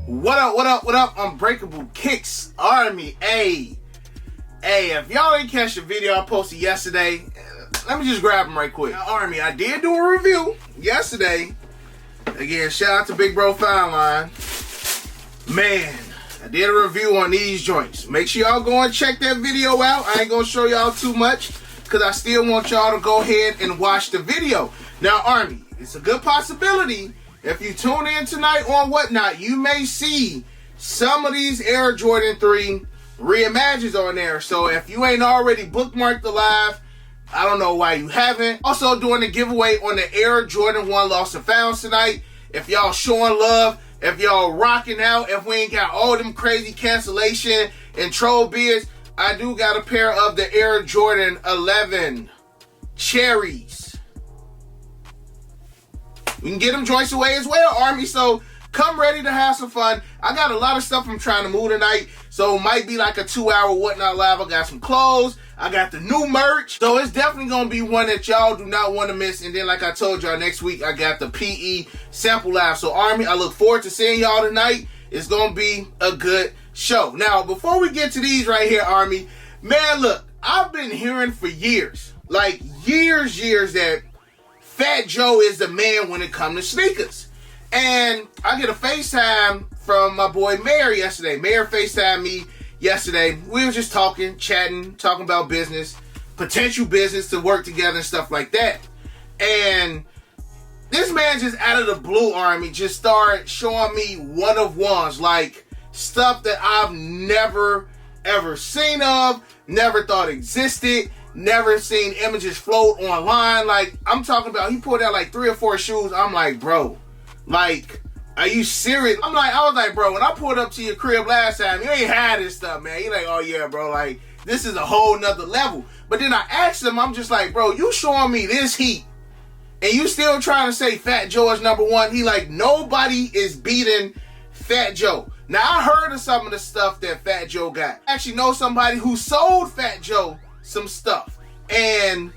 What up, what up, what up? Unbreakable Kicks Army. Hey, if y'all didn't catch the video I posted yesterday, let me just grab them right quick. Now, Army, I did do a review yesterday. Again, shout out to Big Bro Fine Line. Man, I did a review on these joints. Make sure y'all go and check that video out. I ain't gonna show y'all too much because I still want y'all to go ahead and watch the video. Now, Army, it's a good possibility if you tune in tonight on Whatnot, you may see some of these Air Jordan 3 reimagines on there. So if you ain't already bookmarked the live, I don't know why you haven't. Also doing a giveaway on the Air Jordan 1 Lost and Found tonight. If y'all showing love, if y'all rocking out, if we ain't got all them crazy cancellation and troll bids, I do got a pair of the Air Jordan 11 Cherries. We can get them joints away as well, Army. So come ready to have some fun. I got a lot of stuff I'm trying to move tonight. So it might be like a 2-hour Whatnot live. I got some clothes. I got the new merch. So it's definitely going to be one that y'all do not want to miss. And then like I told y'all, next week I got the PE sample live. So Army, I look forward to seeing y'all tonight. It's going to be a good show. Now, before we get to these right here, Army, man, look, I've been hearing for years, like years, that Fat Joe is the man when it comes to sneakers. And I get a FaceTime from my boy Mayor yesterday. Mayor FaceTimed me yesterday. We were just talking, chatting, talking about business, potential business to work together and stuff like that. And this man just out of the blue, Army, just started showing me one-of-ones, like stuff that I've never, ever seen of, never thought existed. Never seen images float online. Like, I'm talking about, he pulled out like 3 or 4 shoes. I'm like, bro, like, are you serious? I was like, bro, when I pulled up to your crib last time, you ain't had this stuff, man. You're like, oh yeah, bro, like, this is a whole nother level. But then I asked him, I'm just like, bro, you showing me this heat, and you still trying to say Fat Joe is #1. He like, nobody is beating Fat Joe. Now, I heard of some of the stuff that Fat Joe got. I actually know somebody who sold Fat Joe some stuff. And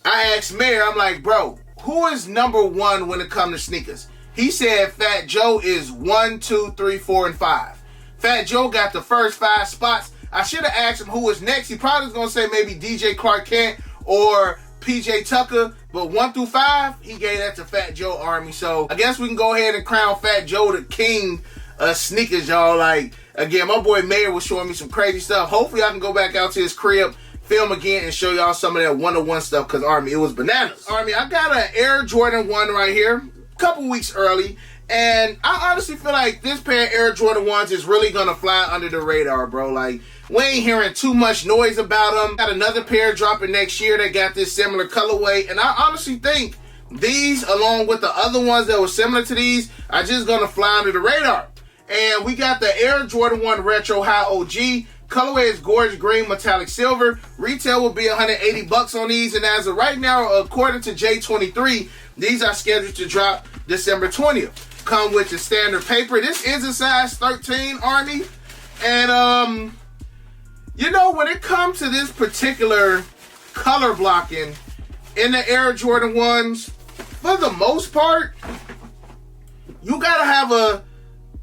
I asked Mayor, I'm like, bro, who is #1 when it comes to sneakers? He said Fat Joe is 1, 2, 3, 4, and 5. Fat Joe got the first 5 spots. I should have asked him who was next. He probably was going to say maybe DJ Clark Kent or PJ Tucker. But 1 through 5, he gave that to Fat Joe, Army. So I guess we can go ahead and crown Fat Joe the king of sneakers, y'all. Like, again, my boy Mayor was showing me some crazy stuff. Hopefully I can go back out to his crib, film again, and show y'all some of that one-on-one stuff, because, Army, it was bananas. Army, I got an Air Jordan 1 right here, a couple weeks early, and I honestly feel like this pair of Air Jordan 1s is really going to fly under the radar, bro. Like, we ain't hearing too much noise about them. Got another pair dropping next year that got this similar colorway, and I honestly think these, along with the other ones that were similar to these, are just going to fly under the radar. And we got the Air Jordan 1 Retro High OG. Colorway is Gorge Green Metallic Silver. Retail will be $180 on these. And as of right now, according to J23, these are scheduled to drop December 20th. Come with the standard paper. This is a size 13, Army. And, you know, when it comes to this particular color blocking in the Air Jordan 1s, for the most part, you got to have a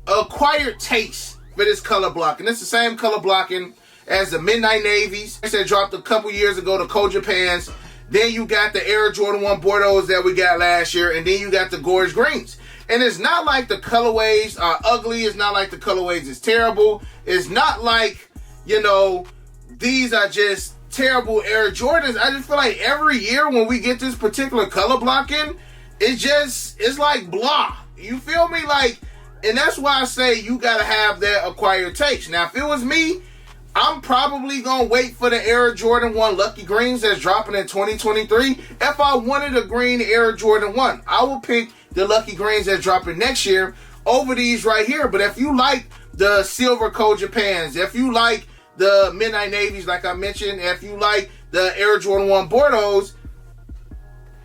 acquired taste for this color blocking. It's the same color blocking as the Midnight Navies that dropped a couple years ago, the Cold Japans. Then you got the Air Jordan 1 Bordeaux that we got last year, and then you got the Gorge Greens. And it's not like the colorways are ugly. It's not like the colorways is terrible. It's not like, you know, these are just terrible Air Jordans. I just feel like every year when we get this particular color blocking, it's like blah. You feel me? Like, and that's why I say you got to have that acquired taste. Now, if it was me, I'm probably going to wait for the Air Jordan 1 Lucky Greens that's dropping in 2023. If I wanted a green Air Jordan 1, I will pick the Lucky Greens that's dropping next year over these right here. But if you like the Silver Cold Japans, if you like the Midnight Navies, like I mentioned, if you like the Air Jordan 1 Bordeaux,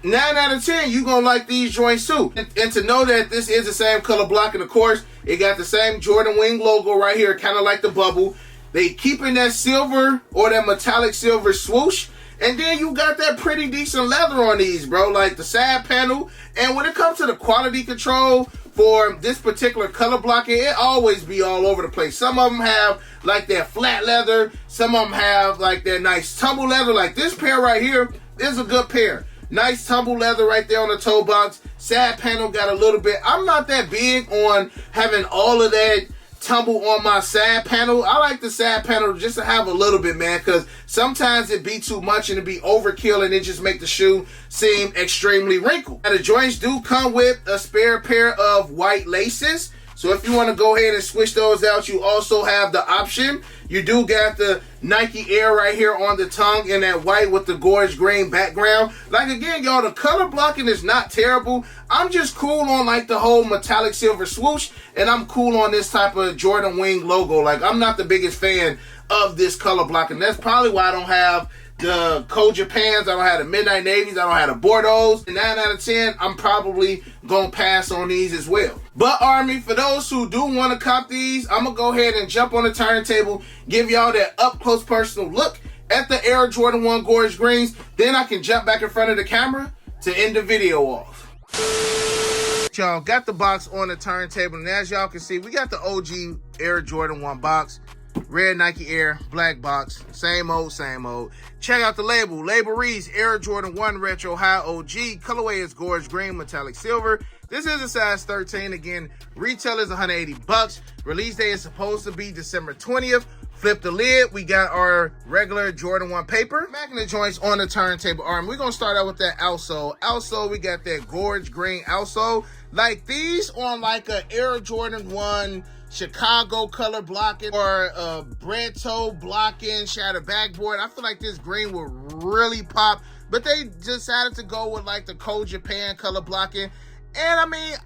9 out of 10, you're going to like these joints too. And to know that this is the same color block, and of course, it got the same Jordan Wing logo right here, kind of like the bubble. They keeping that silver or that metallic silver swoosh. And then you got that pretty decent leather on these, bro. Like the side panel. And when it comes to the quality control for this particular color blocking, it always be all over the place. Some of them have like that flat leather. Some of them have like that nice tumble leather. Like this pair right here is a good pair. Nice tumble leather right there on the toe box. Side panel got a little bit. I'm not that big on having all of that tumble on my side panel. I like the side panel just to have a little bit, man, because sometimes it be too much and it be overkill and it just make the shoe seem extremely wrinkled. Now, the joints do come with a spare pair of white laces. So if you want to go ahead and switch those out, you also have the option. You do got the Nike Air right here on the tongue in that white with the Gorge Green background. Like again, y'all, the color blocking is not terrible. I'm just cool on like the whole metallic silver swoosh, and I'm cool on this type of Jordan Wing logo. Like I'm not the biggest fan of this color blocking. That's probably why I don't have the Cold Japans, I don't have the Midnight Navies, I don't have the Bordeaux. And 9 out of 10, I'm probably going to pass on these as well. But Army, for those who do want to cop these, I'm going to go ahead and jump on the turntable, give y'all that up-close personal look at the Air Jordan 1 Gorge Greens. Then I can jump back in front of the camera to end the video off. Y'all got the box on the turntable, and as y'all can see, we got the OG Air Jordan 1 box. Red Nike Air, black box, same old, same old. Check out the label. Label reads Air Jordan 1 Retro High OG. Colorway is Gorge Green Metallic Silver. This is a size 13. Again, retail is $180. Release day is supposed to be December 20th. Flip the lid. We got our regular Jordan 1 paper. Backing the joints on the turntable arm. We're going to start out with that outsole. Outsole, we got that Gorge Green outsole. Like these on like a Air Jordan 1 Chicago color blocking or a bread toe blocking, shadow backboard. I feel like this green will really pop, but they decided to go with like the Cold Japan color blocking. And I mean,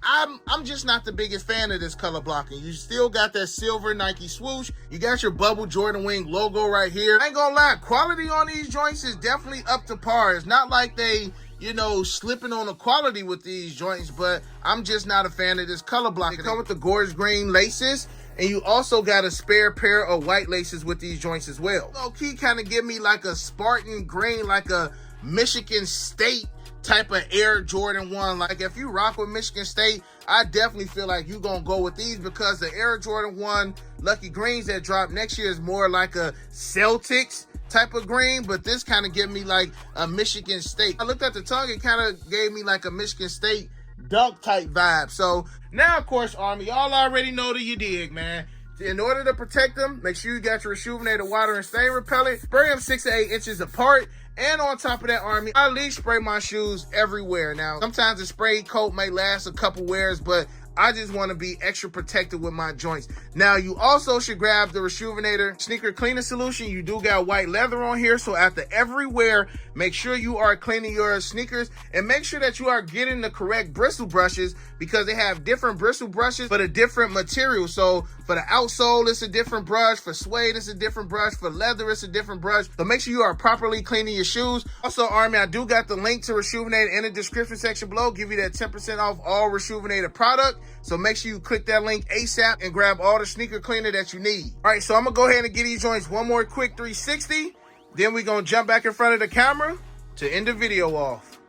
I'm just not the biggest fan of this color blocking. You still got that silver Nike swoosh. You got your bubble Jordan Wing logo right here. I ain't gonna lie, quality on these joints is definitely up to par. It's not like they, you know, slipping on the quality with these joints, but I'm just not a fan of this color blocking. They come with the Gorge Green laces, and you also got a spare pair of white laces with these joints as well. Low key kind of give me like a Spartan green, like a Michigan State type of Air Jordan 1. Like if you rock with Michigan State, I definitely feel like you're gonna go with these, because the Air Jordan 1 Lucky Greens that drop next year is more like a Celtics type of green, but this kind of give me like a Michigan State. I looked at the tongue, it kind of gave me like a Michigan State dunk type vibe. So now, of course, Army, y'all already know that you dig, man. In order to protect them, make sure you got your Rejuvenated water and stain repellent. Spray them 6 to 8 inches apart. And on top of that, Army, I at least spray my shoes everywhere. Now, sometimes the spray coat may last a couple wears, but I just want to be extra protected with my joints. Now, you also should grab the Rejuvenator sneaker cleaning solution. You do got white leather on here, so after every wear, make sure you are cleaning your sneakers, and make sure that you are getting the correct bristle brushes, because they have different bristle brushes for the different materials. So for the outsole, it's a different brush. For suede, it's a different brush. For leather, it's a different brush. So make sure you are properly cleaning your shoes. Also, Army, I do got the link to Rejuvenated in the description section below. Give you that 10% off all Rejuvenated product. So make sure you click that link ASAP and grab all the sneaker cleaner that you need. All right, so I'm going to go ahead and get these joints one more quick 360. Then we're going to jump back in front of the camera to end the video off.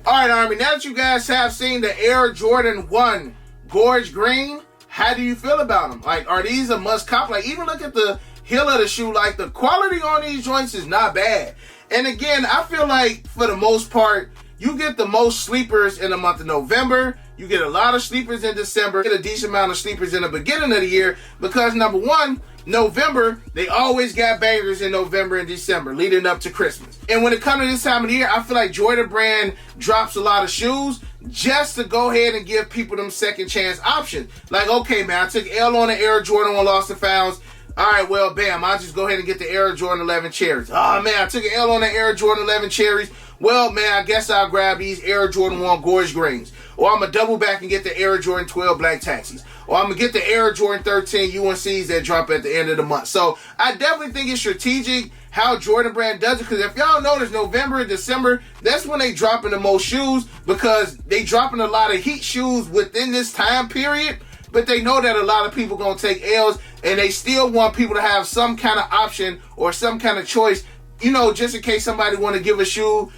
All right, Army, now that you guys have seen the Air Jordan 1 Gorge Green, how do you feel about them? Like, are these a must cop? Like, even look at the heel of the shoe. Like, the quality on these joints is not bad. And again, I feel like for the most part, you get the most sleepers in the month of November. You get a lot of sleepers in December. You get a decent amount of sleepers in the beginning of the year, because number one, November, they always got bangers in November and December leading up to Christmas. And when it comes to this time of the year, I feel like Jordan Brand drops a lot of shoes just to go ahead and give people them second chance options. Like, okay, man, I took L on the Air Jordan 1 Lost and Founds. All right, well, bam, I'll just go ahead and get the Air Jordan 11 Cherries. Oh, man, I took an L on the Air Jordan 11 Cherries. Well, man, I guess I'll grab these Air Jordan 1 Gorge Greens. Or I'm going to double back and get the Air Jordan 12 Black Taxis. Or I'm going to get the Air Jordan 13 UNCs that drop at the end of the month. So I definitely think it's strategic how Jordan Brand does it. Because if y'all notice, November and December, that's when they dropping the most shoes, because they dropping a lot of heat shoes within this time period. But they know that a lot of people going to take L's, and they still want people to have some kind of option or some kind of choice, you know, just in case somebody want to give a shoe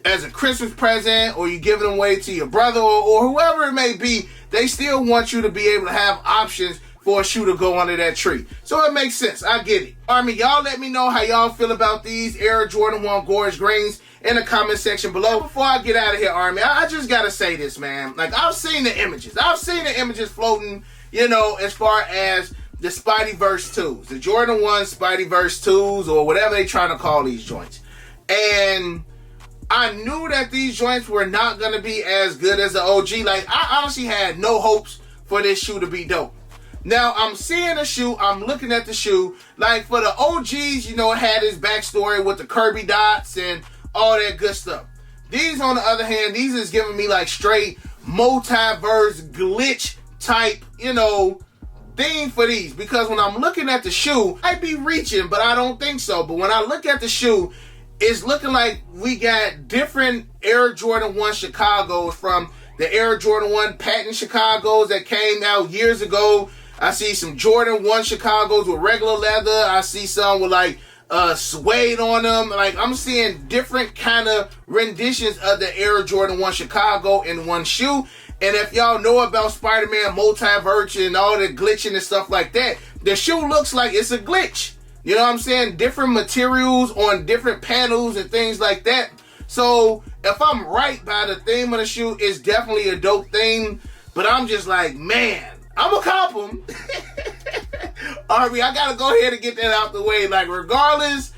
as a Christmas present, or you giving them away to your brother, or whoever it may be, they still want you to be able to have options for a shoe to go under that tree. So it makes sense. I get it. Army, y'all let me know how y'all feel about these Air Jordan 1 Gorge Greens in the comment section below. Before I get out of here, Army, I just gotta say this, man. Like, I've seen the images. I've seen the images floating, you know, as far as the Spidey-Verse 2s. The Jordan 1 Spidey-Verse 2s, or whatever they trying to call these joints. And I knew that these joints were not gonna be as good as the OG. Like, I honestly had no hopes for this shoe to be dope. Now, I'm seeing the shoe, I'm looking at the shoe. Like, for the OGs, you know, it had its backstory with the Kirby dots and all that good stuff. These, on the other hand, these is giving me like straight multiverse glitch type, you know, theme for these. Because when I'm looking at the shoe, I'd be reaching, but I don't think so. But when I look at the shoe, it's looking like we got different Air Jordan 1 Chicagos from the Air Jordan 1 patent Chicagos that came out years ago. I see some Jordan 1 Chicagos with regular leather. I see some with like suede on them. Like, I'm seeing different kind of renditions of the Air Jordan 1 Chicago in one shoe. And if y'all know about Spider-Man multiverse and all the glitching and stuff like that, the shoe looks like it's a glitch. You know what I'm saying? Different materials on different panels and things like that. So if I'm right by the theme of the shoe, it's definitely a dope theme. But I'm just like, man, I'm gonna cop them. Army, I gotta go ahead and get that out the way. Like, regardless,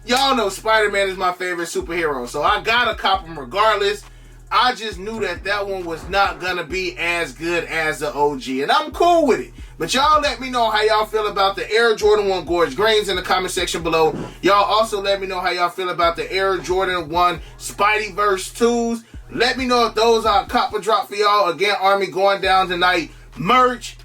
y'all know Spider-Man is my favorite superhero, so I gotta cop them regardless. I just knew that that one was not gonna be as good as the OG, and I'm cool with it. But y'all let me know how y'all feel about the Air Jordan 1 Gorge Greens in the comment section below. Y'all also let me know how y'all feel about the Air Jordan 1 Spidey-Verse 2s. Let me know if those are a copper drop for y'all. Again, Army, going down tonight. Merch,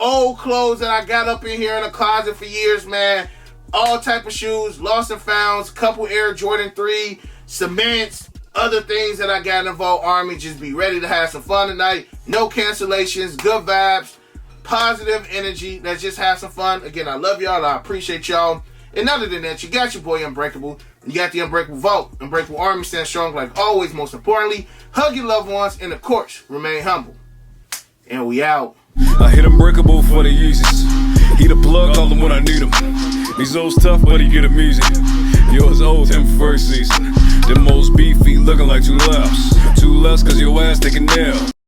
old clothes that I got up in here in the closet for years, man. All type of shoes, lost and founds, couple Air Jordan 3, cements, other things that I got involved. Army, just be ready to have some fun tonight. No cancellations, good vibes, positive energy. Let's just have some fun. Again, I love y'all. I appreciate y'all. And other than that, you got your boy Unbreakable. You got the Unbreakable Vault. Unbreakable Army, stand strong like always. Most importantly, hug your loved ones and, of course, remain humble. And we out. I hit Unbreakable for the Yeezys. He the plug, call him when I need him. These old tough, but he get him easy. Yours old, him first season. Them most beefy, looking like 2 lefts. 2 lefts, cause your ass taking nail.